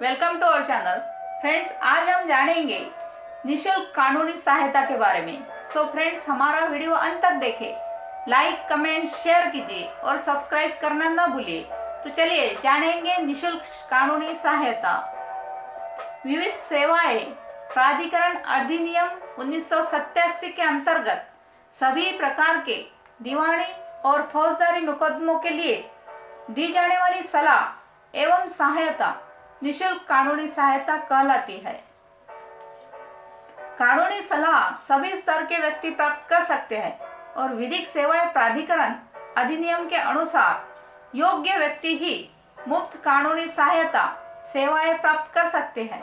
Welcome to our channel. Friends, आज हम जानेंगे निशुल्क कानूनी सहायता के बारे में। सो फ्रेंड्स, हमारा वीडियो अंत तक देखें, लाइक कमेंट शेयर कीजिए और सब्सक्राइब करना न भूलिए। तो चलिए जानेंगे निशुल्क कानूनी सहायता। विविध सेवाएं प्राधिकरण अधिनियम 1987 के अंतर्गत सभी प्रकार के दीवानी और फौजदारी मुकदमों के लिए दी जाने वाली सलाह एवं सहायता निशुल्क कानूनी सहायता कहलाती है। कानूनी सलाह सभी स्तर के व्यक्ति प्राप्त कर सकते हैं और विधिक सेवाएं प्राधिकरण अधिनियम के अनुसार योग्य व्यक्ति ही मुफ्त कानूनी सहायता सेवाएं प्राप्त कर सकते हैं।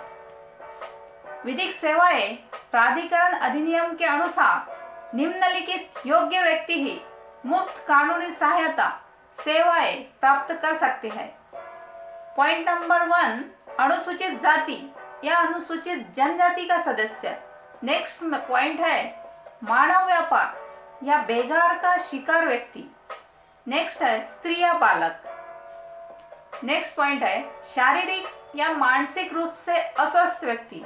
विधिक सेवाएं प्राधिकरण अधिनियम के अनुसार निम्नलिखित योग्य व्यक्ति ही मुफ्त कानूनी सहायता सेवाएं प्राप्त कर सकते हैं। पॉइंट नंबर 1, अनुसूचित जाति या अनुसूचित जनजाति का सदस्य। नेक्स्ट पॉइंट है मानव व्यापार या बेगार का शिकार व्यक्ति। नेक्स्ट है स्त्री या बालक। नेक्स्ट पॉइंट है शारीरिक या मानसिक रूप से अस्वस्थ व्यक्ति।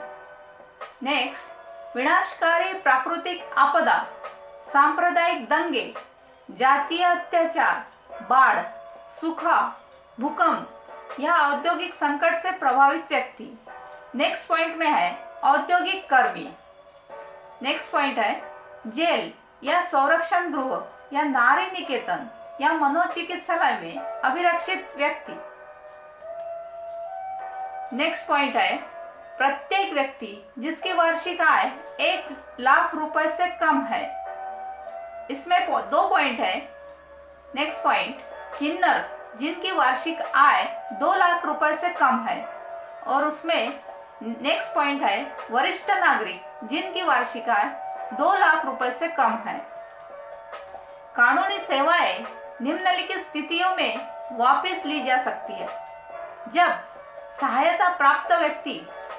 नेक्स्ट विनाशकारी प्राकृतिक आपदा, सांप्रदायिक दंगे, जातीय अत्याचार, बाढ़, सूखा, भूकंप या औद्योगिक संकट से प्रभावित व्यक्ति। नेक्स्ट पॉइंट में है औद्योगिक कर्मी। नेक्स्ट पॉइंट है जेल या संरक्षण गृह या नारी निकेतन या मनोचिकित्सालय में अभिरक्षित व्यक्ति। नेक्स्ट पॉइंट है प्रत्येक व्यक्ति जिसकी वार्षिक आय 1,00,000 रुपए से कम है। इसमें 2 पॉइंट है। नेक्स्ट पॉइंट किन्नर जिनकी वार्षिक आय 2,00,000 रुपए से कम है। और उसमें नेक्स्ट पॉइंट है वरिष्ठ नागरिक जिनकी वार्षिक आय 2,00,000 रुपए से कम है। कानूनी सेवाएं निम्नलिखित स्थितियों में वापस ली जा सकती है। जब सहायता प्राप्त व्यक्ति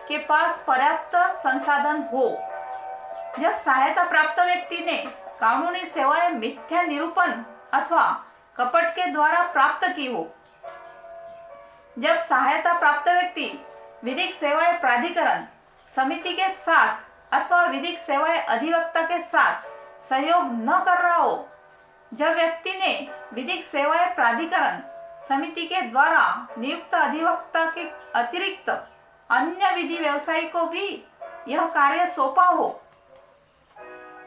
के पास पर्याप्त संसाधन हो, जब सहायता प्राप्त व्यक्ति ने कानूनी सेवाएं मिथ्या निरूपण अथवा कपट के द्वारा प्राप्त की हो, जब सहायता प्राप्त व्यक्ति विधिक सेवाएं प्राधिकरण समिति के साथ अथवा विधिक सेवाएं अधिवक्ता के साथ सहयोग न कर रहा हो, जब व्यक्ति ने विधिक सेवाएं प्राधिकरण समिति के द्वारा नियुक्त अधिवक्ता के अतिरिक्त अन्य विधि व्यवसायी को भी यह कार्य सौंपा हो,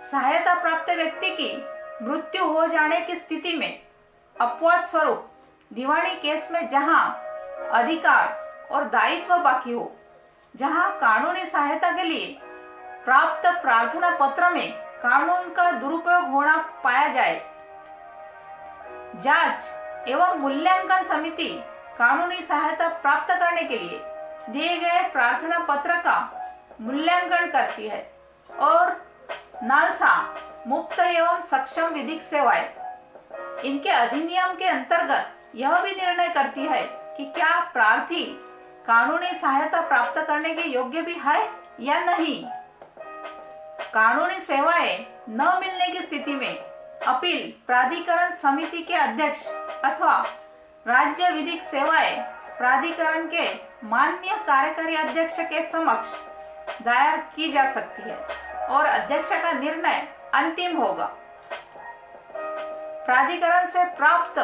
सहायता प्राप्त व्यक्ति की मृत्यु हो जाने की स्थिति में अपवाद स्वरूप दीवानी केस में जहां अधिकार और दायित्व बाकी हो, जहां कानूनी सहायता के लिए प्राप्त प्रार्थना पत्र में कानून का दुरुपयोग होना पाया जाए, जांच एवं मूल्यांकन समिति कानूनी सहायता प्राप्त करने के लिए दिए गए प्रार्थना पत्र का मूल्यांकन करती है और नालसा मुक्त एवं सक्षम विधिक सेवाएं इनके अधिनियम के अंतर्गत यह भी निर्णय करती है कि क्या प्रार्थी कानूनी सहायता प्राप्त करने के योग्य भी है या नहीं। कानूनी सेवाएं न मिलने की स्थिति में अपील प्राधिकरण समिति के अध्यक्ष अथवा राज्य विधिक सेवाएं प्राधिकरण के माननीय कार्यकारी अध्यक्ष के समक्ष दायर की जा सकती है और अध्यक्ष का निर्णय अंतिम होगा। प्राधिकरण से प्राप्त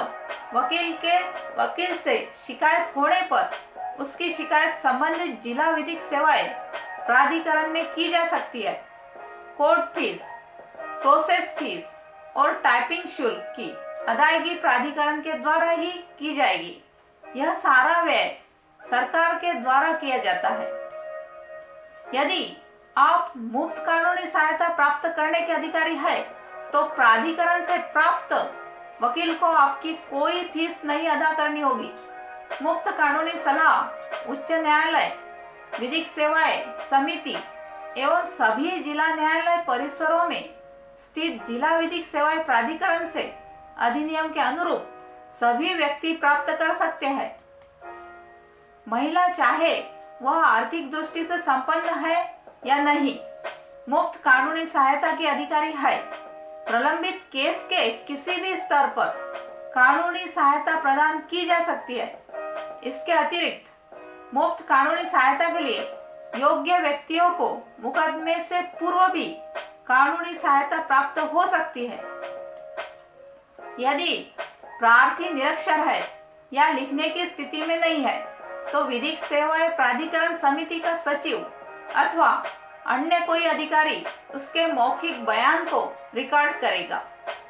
वकील से शिकायत होने पर उसकी शिकायत संबंधित जिला विधिक सेवाएं प्राधिकरण में की जा सकती है। कोर्ट फीस, प्रोसेस फीस और टाइपिंग शुल्क की अदायगी प्राधिकरण के द्वारा ही की जाएगी। यह सारा व्यय सरकार के द्वारा किया जाता है। यदि आप मुफ्त कानूनी सहायता प्राप्त करने के अधिकारी है तो प्राधिकरण से प्राप्त वकील को आपकी कोई फीस नहीं अदा करनी होगी। मुफ्त कानूनी सलाह उच्च न्यायालय, विधिक सेवाएं समिति एवं सभी जिला न्यायालय परिसरों में स्थित जिला विधिक सेवाएं प्राधिकरण से अधिनियम के अनुरूप सभी व्यक्ति प्राप्त कर सकते हैं। महिला चाहे वह आर्थिक दृष्टि से संपन्न है या नहीं, मुफ्त कानूनी सहायता के अधिकारी है। प्रलंबित केस के किसी भी स्तर पर कानूनी सहायता प्रदान की जा सकती है। इसके अतिरिक्त मुफ्त कानूनी सहायता के लिए योग्य व्यक्तियों को मुकदमे से पूर्व भी कानूनी सहायता प्राप्त हो सकती है। यदि प्रार्थी निरक्षर है या लिखने की स्थिति में नहीं है तो विधिक सेवाएं प्राधिकरण समिति का सचिव अथवा अन्य कोई अधिकारी उसके मौखिक बयान को रिकॉर्ड करेगा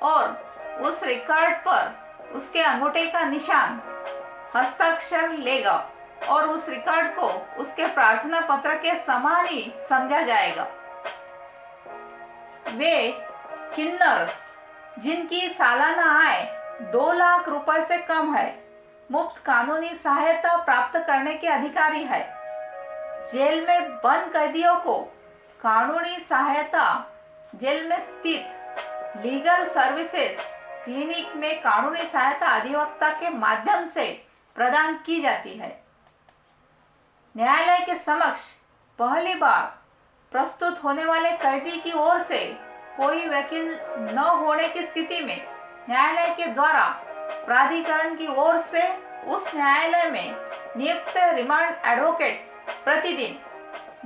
और उस रिकॉर्ड पर उसके अंगूठे का निशान हस्ताक्षर लेगा और उस रिकॉर्ड को उसके प्रार्थना पत्र के समान ही समझा जाएगा। वे किन्नर जिनकी सालाना आय 2 लाख रुपए से कम है मुफ्त कानूनी सहायता प्राप्त करने के अधिकारी है। जेल में बंद कैदियों को कानूनी सहायता जेल में स्थित लीगल सर्विसेज क्लिनिक में कानूनी सहायता अधिवक्ता के माध्यम से प्रदान की जाती है। न्यायालय के समक्ष पहली बार प्रस्तुत होने वाले कैदी की ओर से कोई वकील न होने की स्थिति में न्यायालय के द्वारा प्राधिकरण की ओर से उस न्यायालय में नियुक्त रिमांड एडवोकेट प्रतिदिन,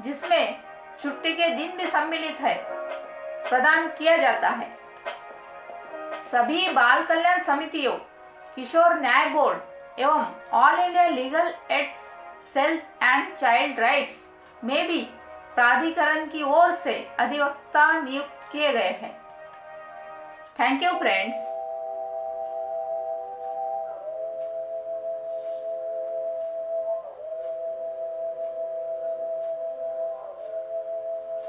जिसमें छुट्टी के दिन भी सम्मिलित है, प्रदान किया जाता है। सभी बाल कल्याण समितियों, किशोर न्याय बोर्ड एवं all India legal aid cell and child rights में भी प्राधिकरण की ओर से अधिवक्ता नियुक्त किए गए हैं। Thank you friends.